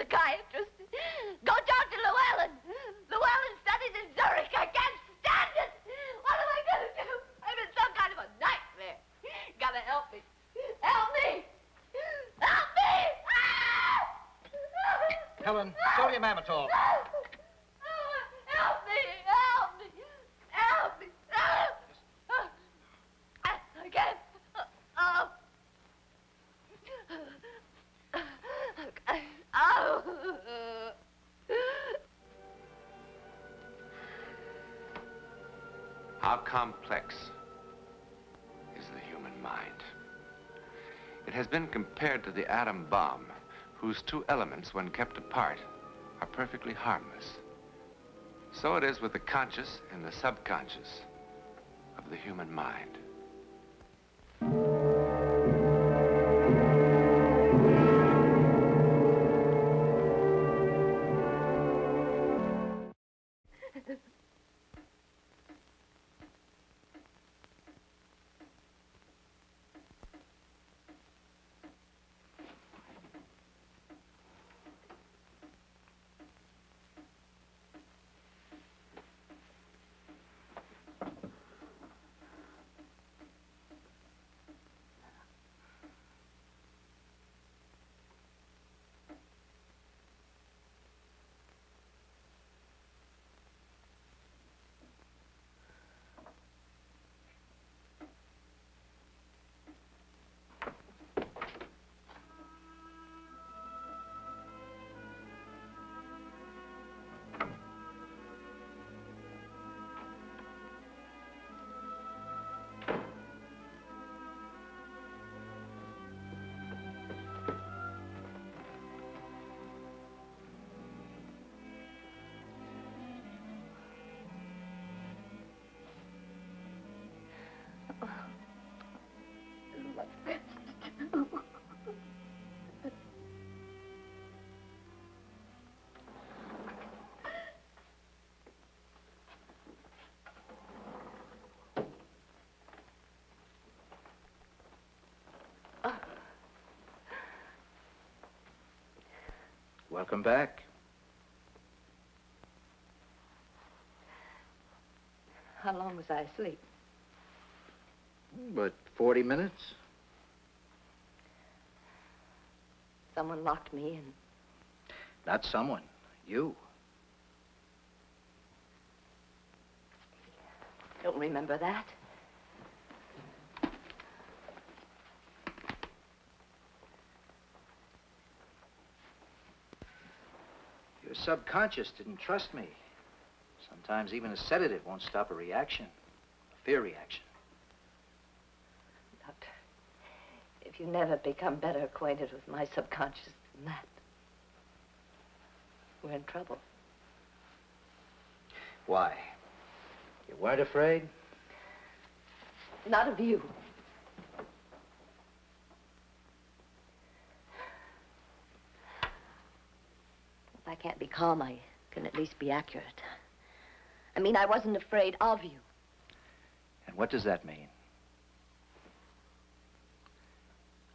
psychiatrist. Go talk to Llewellyn. Llewellyn studies in Zurich. I can't stand it. What am I going to do? I'm in some kind of a nightmare. Gotta help me. Help me! Help me! Helen, sodium amytal. Help me! Help me! Help me! I can't. How complex is the human mind? It has been compared to the atom bomb, whose two elements, when kept apart, are perfectly harmless. So it is with the conscious and the subconscious of the human mind. Welcome back. How long was I asleep? But 40 minutes? Someone locked me in. Not someone. You. Don't remember that. Your subconscious didn't trust me. Sometimes even a sedative won't stop a reaction. A fear reaction. Doctor, if you never become better acquainted with my subconscious than that, we're in trouble. Why? You weren't afraid? Not of you. If I can't be calm, I can at least be accurate. I mean, I wasn't afraid of you. And what does that mean?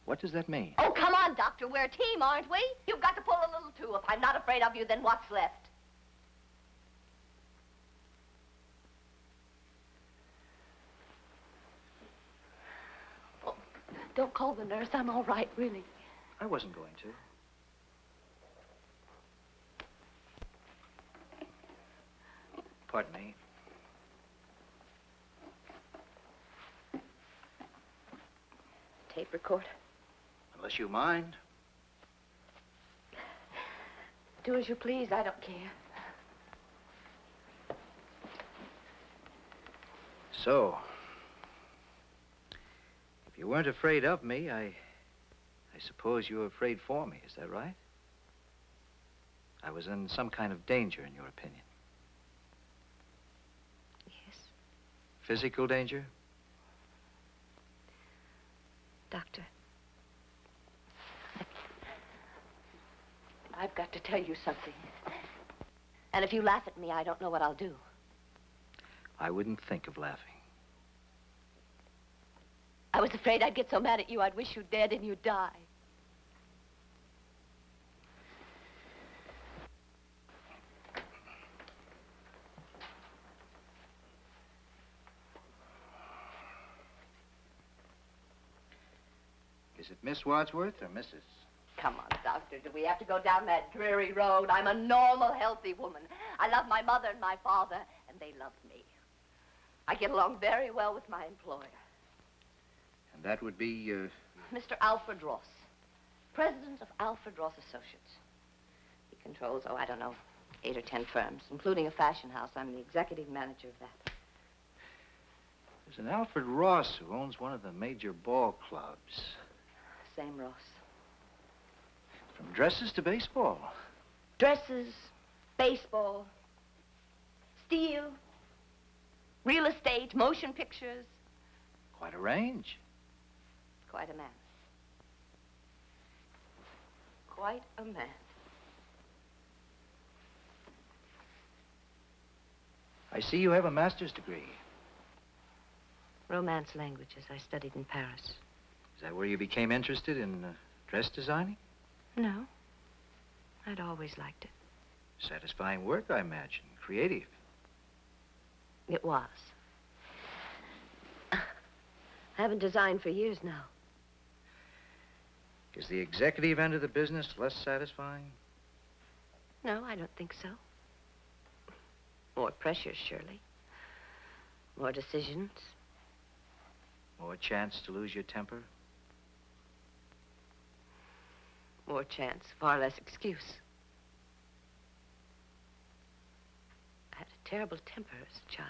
What does that mean? Oh, come on, Doctor. We're a team, aren't we? You've got to pull a little, too. If I'm not afraid of you, then what's left? Oh, don't call the nurse. I'm all right, really. I wasn't going to. Pardon me. Tape recorder. Unless you mind. Do as you please. I don't care. So, if you weren't afraid of me, I suppose you were afraid for me. Is that right? I was in some kind of danger, in your opinion. Yes. Physical danger? Doctor, I've got to tell you something. And if you laugh at me, I don't know what I'll do. I wouldn't think of laughing. I was afraid I'd get so mad at you, I'd wish you dead and you'd die. Is it Miss Wadsworth or Mrs.? Come on, Doctor. Do we have to go down that dreary road? I'm a normal, healthy woman. I love my mother and my father, and they love me. I get along very well with my employer. And that would be, Mr. Alfred Ross, president of Alfred Ross Associates. He controls, I don't know, 8 or 10 firms, including a fashion house. I'm the executive manager of that. There's an Alfred Ross who owns one of the major ball clubs. Same Ross. From dresses to baseball. Dresses, baseball, steel, real estate, motion pictures. Quite a range. Quite a man. Quite a man. I see you have a master's degree. Romance languages I studied in Paris. Is that where you became interested in dress designing? No. I'd always liked it. Satisfying work, I imagine. Creative. It was. I haven't designed for years now. Is the executive end of the business less satisfying? No, I don't think so. More pressure, surely. More decisions. More chance to lose your temper? More chance, far less excuse. I had a terrible temper as a child.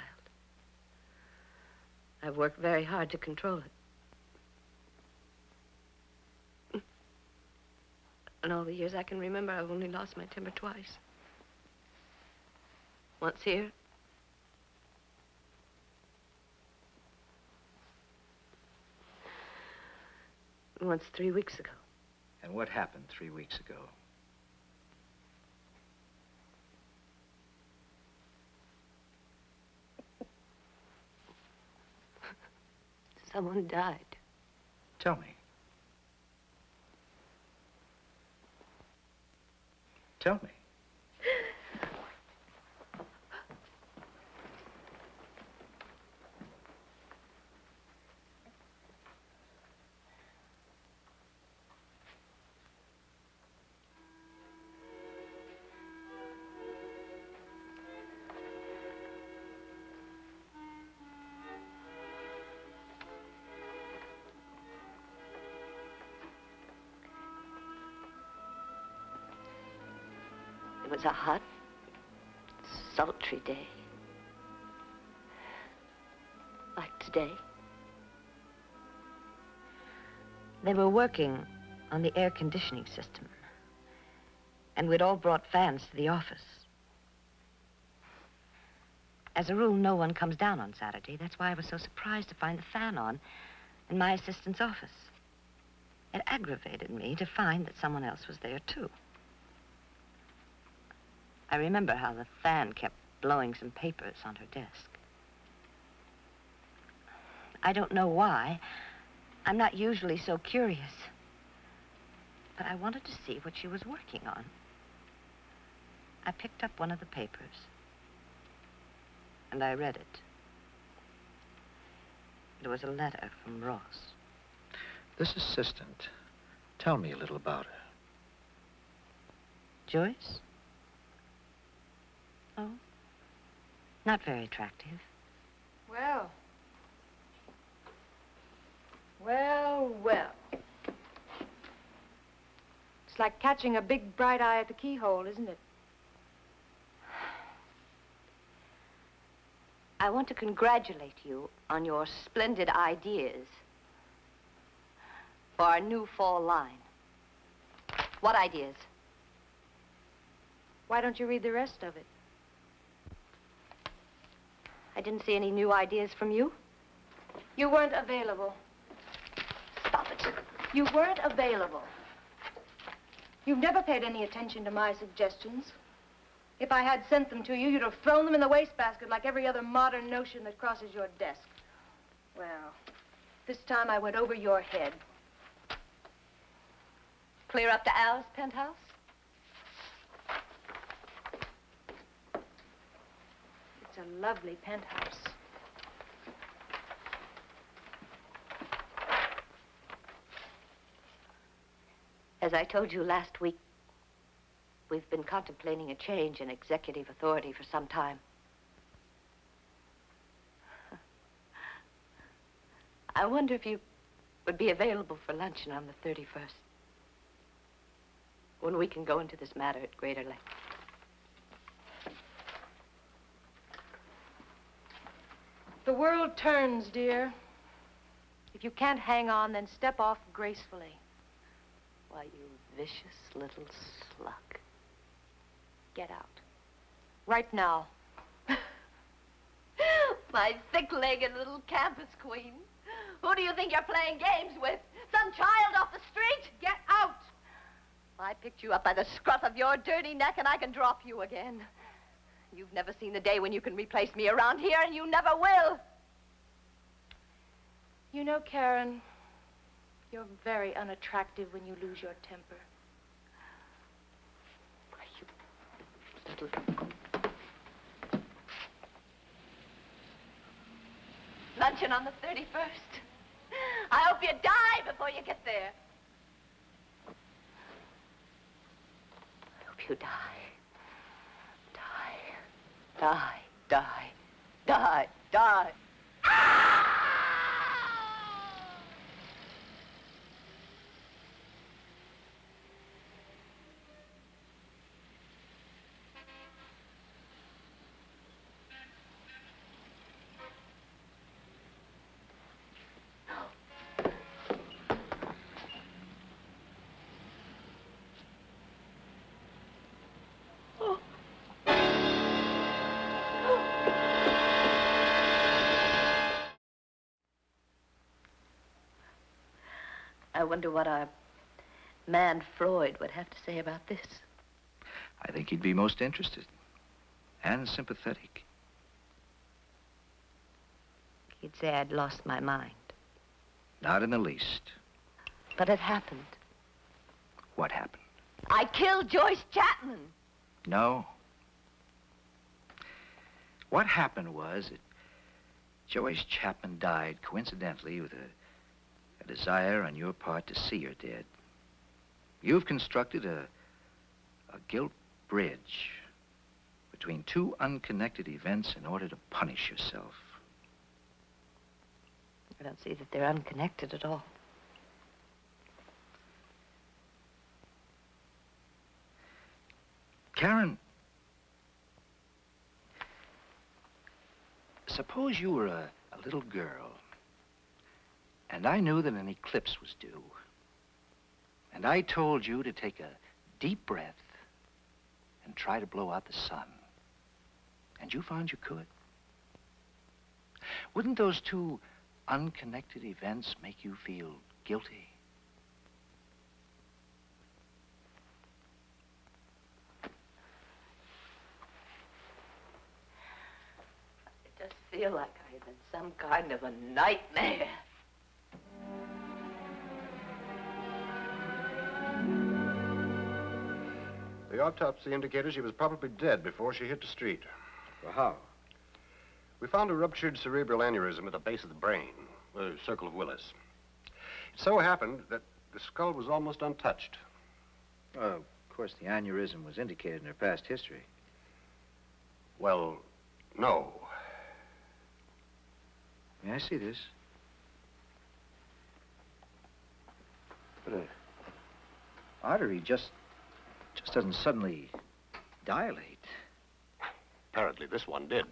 I've worked very hard to control it. In all the years I can remember, I've only lost my temper twice. Once here. Once 3 weeks ago. And what happened 3 weeks ago? Someone died. Tell me. Tell me. It was a hot, sultry day. Like today. They were working on the air conditioning system. And we'd all brought fans to the office. As a rule, no one comes down on Saturday. That's why I was so surprised to find the fan on in my assistant's office. It aggravated me to find that someone else was there, too. I remember how the fan kept blowing some papers on her desk. I don't know why. I'm not usually so curious. But I wanted to see what she was working on. I picked up one of the papers. And I read it. It was a letter from Ross. This assistant, tell me a little about her. Joyce? Oh, not very attractive. Well. Well, well. It's like catching a big bright eye at the keyhole, isn't it? I want to congratulate you on your splendid ideas for our new fall line. What ideas? Why don't you read the rest of it? I didn't see any new ideas from you. You weren't available. Stop it. You weren't available. You've never paid any attention to my suggestions. If I had sent them to you, you'd have thrown them in the wastebasket like every other modern notion that crosses your desk. Well, this time I went over your head. Clear up to Al's penthouse? It's a lovely penthouse. As I told you last week, we've been contemplating a change in executive authority for some time. I wonder if you would be available for luncheon on the 31st, when we can go into this matter at greater length. The world turns, dear. If you can't hang on, then step off gracefully. Why, you vicious little slug. Get out. Right now. My thick-legged little campus queen. Who do you think you're playing games with? Some child off the street? Get out! I picked you up by the scruff of your dirty neck, and I can drop you again. You've never seen the day when you can replace me around here, and you never will. You know, Karen, you're very unattractive when you lose your temper. Why, you little... Luncheon on the 31st. I hope you die before you get there. I hope you die. Die, die, die, die. I wonder what our man Freud would have to say about this. I think he'd be most interested and sympathetic. He'd say I'd lost my mind. Not in the least. But it happened. What happened? I killed Joyce Chapman. No. What happened was that Joyce Chapman died coincidentally with a desire on your part to see her dead. You've constructed a guilt bridge between two unconnected events in order to punish yourself. I don't see that they're unconnected at all. Karen, suppose you were a little girl, and I knew that an eclipse was due, and I told you to take a deep breath and try to blow out the sun, and you found you could. Wouldn't those two unconnected events make you feel guilty? It does feel like I have been some kind of a nightmare. The autopsy indicated she was probably dead before she hit the street. Well, how? We found a ruptured cerebral aneurysm at the base of the brain, the circle of Willis. It so happened that the skull was almost untouched. Well, of course, the aneurysm was indicated in her past history. Well, no. May I see this? But an artery just doesn't suddenly dilate. Apparently this one did.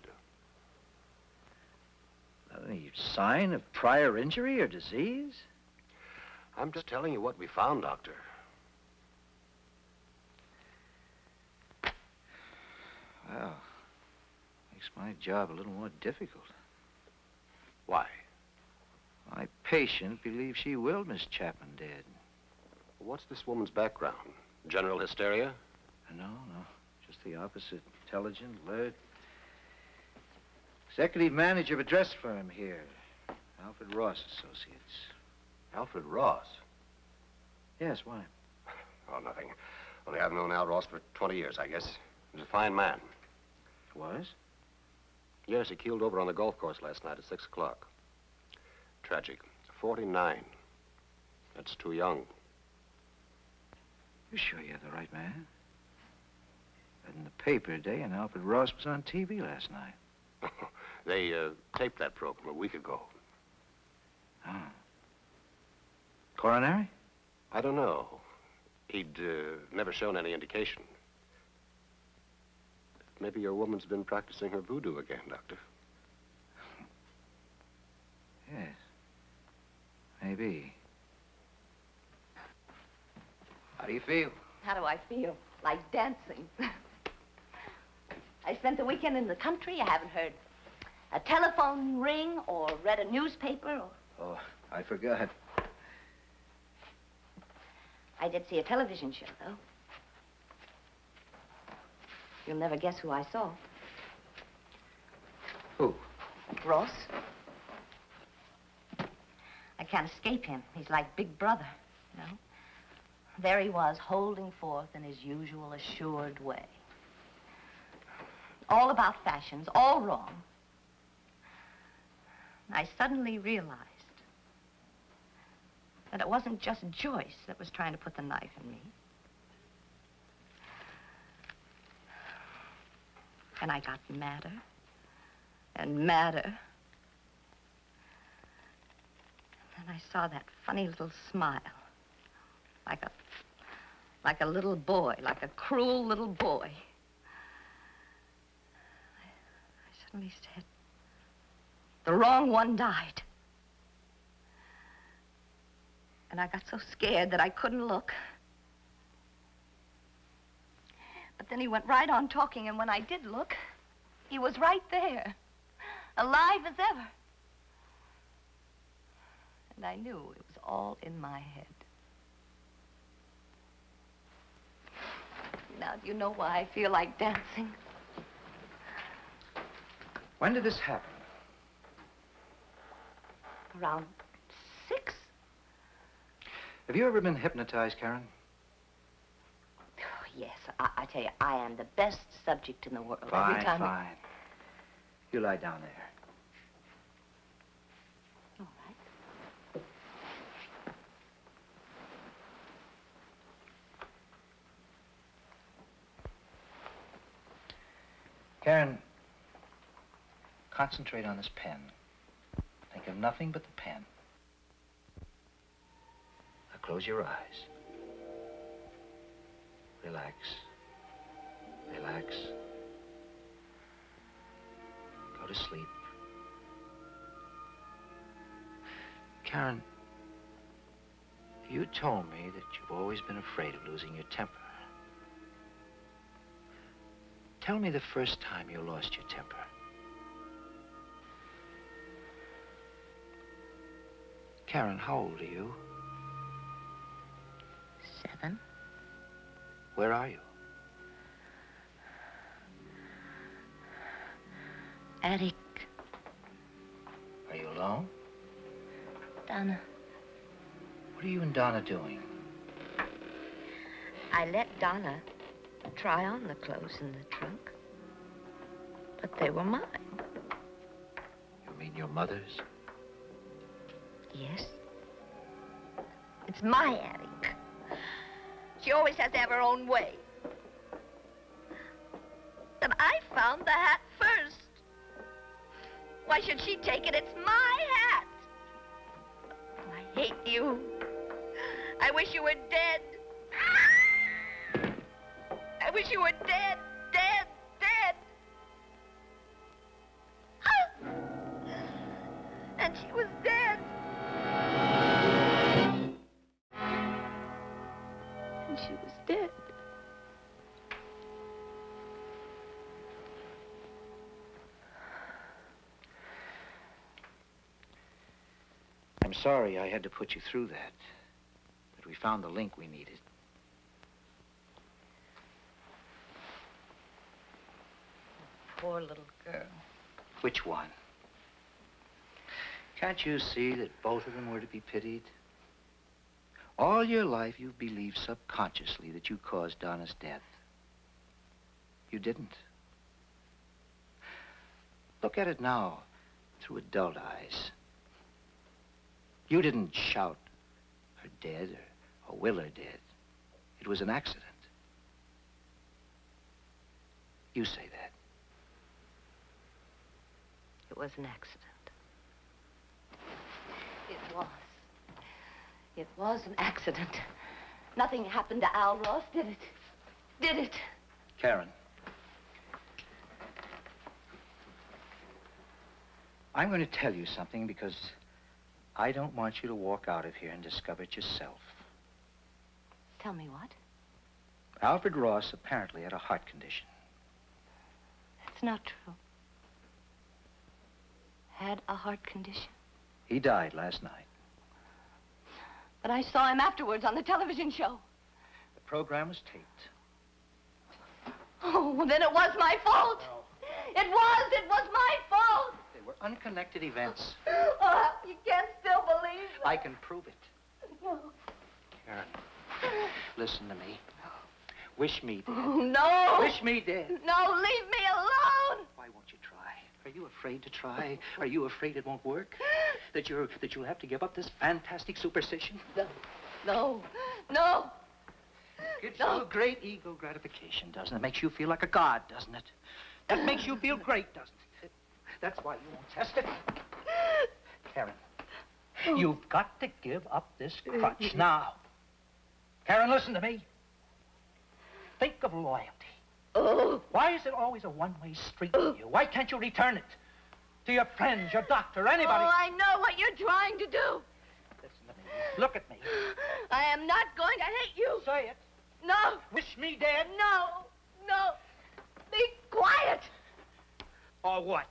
Any sign of prior injury or disease? I'm just telling you what we found, Doctor. Well, makes my job a little more difficult. Why? My patient believes she willed Miss Chapman dead. What's this woman's background? General hysteria? No. Just the opposite. Intelligent, alert. Executive manager of a dress firm here. Alfred Ross Associates. Alfred Ross? Yes, why? Oh, nothing. Only I've known Al Ross for 20 years, I guess. He was a fine man. Was? Yes, he keeled over on the golf course last night at 6 o'clock. Tragic. 49. That's too young. You sure you're the right man? Read in the paper today, and Alfred Ross was on TV last night. They taped that program a week ago. Oh. Coronary? I don't know. He'd never shown any indication. Maybe your woman's been practicing her voodoo again, Doctor. Yes. Maybe. How do you feel? How do I feel? Like dancing. I spent the weekend in the country. I haven't heard a telephone ring or read a newspaper or... Oh, I forgot. I did see a television show, though. You'll never guess who I saw. Who? Ross. I can't escape him. He's like Big Brother, you know? There he was, holding forth in his usual assured way. All about fashions, all wrong. I suddenly realized that it wasn't just Joyce that was trying to put the knife in me. And I got madder and madder. And I saw that funny little smile, like a little boy, like a cruel little boy. I suddenly said, the wrong one died. And I got so scared that I couldn't look. But then he went right on talking, and when I did look, he was right there, alive as ever. And I knew it was all in my head. Now, do you know why I feel like dancing? When did this happen? Around 6. Have you ever been hypnotized, Karen? Oh, yes, I tell you, I am the best subject in the world. Fine, Every time fine. You lie down there. All right. Karen, concentrate on this pen. Think of nothing but the pen. Now close your eyes. Relax. Relax. Go to sleep. Karen, you told me that you've always been afraid of losing your temper. Tell me the first time you lost your temper. Karen, how old are you? 7. Where are you? Attic. Are you alone? Donna. What are you and Donna doing? I let Donna try on the clothes in the trunk, but they were mine. You mean your mother's? Yes. It's my attic. She always has to have her own way. But I found the hat first. Why should she take it? It's my hat. Oh, I hate you. I wish you were dead. I wish you were dead, dead, dead. And she was dead. And she was dead. I'm sorry I had to put you through that. But we found the link we needed. Poor little girl. Which one? Can't you see that both of them were to be pitied? All your life you've believed subconsciously that you caused Donna's death. You didn't. Look at it now through adult eyes. You didn't shout, her dead, or Will her dead. It It was an accident. You say that. It was an accident. It was. It was an accident. Nothing happened to Al Ross, did it? Did it? Karen. I'm going to tell you something because I don't want you to walk out of here and discover it yourself. Tell me what? Alfred Ross apparently had a heart condition. That's not true. Had a heart condition. He died last night. But I saw him afterwards on the television show. The program was taped. Oh, well, then it was my fault. No. It was my fault. They were unconnected events. Oh, you can't still believe it. I can prove it. No. Karen, listen to me. Wish me dead. Oh, no. Wish me dead. No, leave me alone. Why won't you try? Are you afraid to try? Are you afraid it won't work? That you'll have to give up this fantastic superstition? No. No. Gives No. you a great ego gratification, doesn't it? Makes you feel like a god, doesn't it? That makes you feel great, doesn't it? That's why you won't test it. Karen, you've got to give up this crutch now. Karen, listen to me. Think of loyalty. Oh. Why is it always a one-way street with you? Why can't you return it to your friends, your doctor, anybody? Oh, I know what you're trying to do. Listen to me. Look at me. I am not going to hate you. Say it. No. Wish me dead. No. Be quiet. Or what?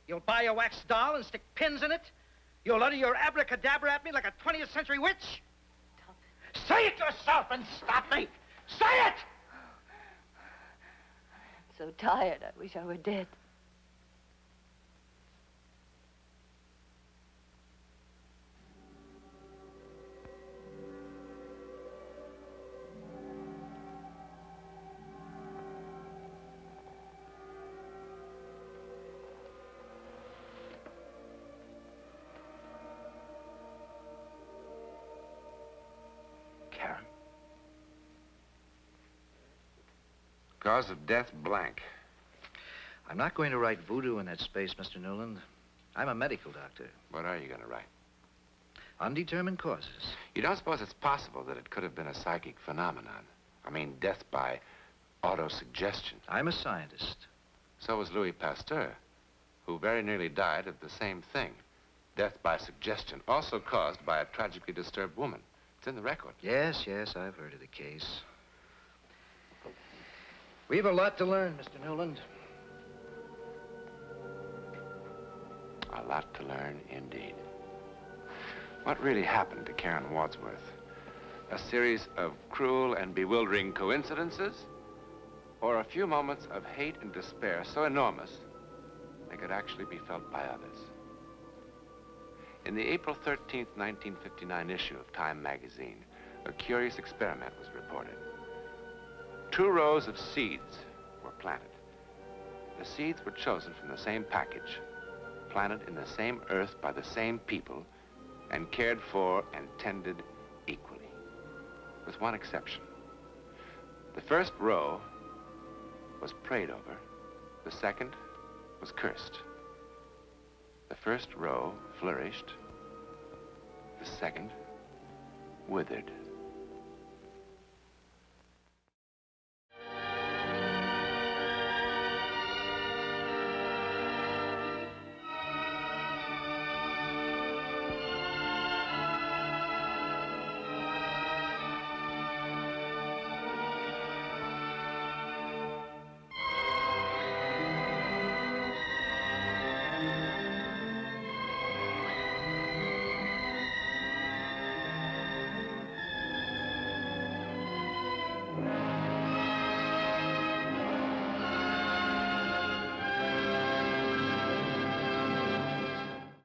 You'll buy a wax doll and stick pins in it? You'll utter your abracadabra at me like a 20th century witch? Stop it. Say it yourself and stop me. Say it! I'm so tired. I wish I were dead. Karen. Cause of death blank. I'm not going to write voodoo in that space, Mr. Newland. I'm a medical doctor. What are you going to write? Undetermined causes. You don't suppose it's possible that it could have been a psychic phenomenon? I mean, death by autosuggestion. I'm a scientist. So was Louis Pasteur, who very nearly died of the same thing. Death by suggestion, also caused by a tragically disturbed woman. It's in the record. Yes, I've heard of the case. We've a lot to learn, Mr. Newland. A lot to learn, indeed. What really happened to Karen Wadsworth? A series of cruel and bewildering coincidences? Or a few moments of hate and despair so enormous they could actually be felt by others? In the April 13th, 1959 issue of Time magazine, a curious experiment was reported. 2 rows of seeds were planted. The seeds were chosen from the same package, planted in the same earth by the same people, and cared for and tended equally, with one exception. The first row was prayed over. The second was cursed. The first row flourished. The second withered.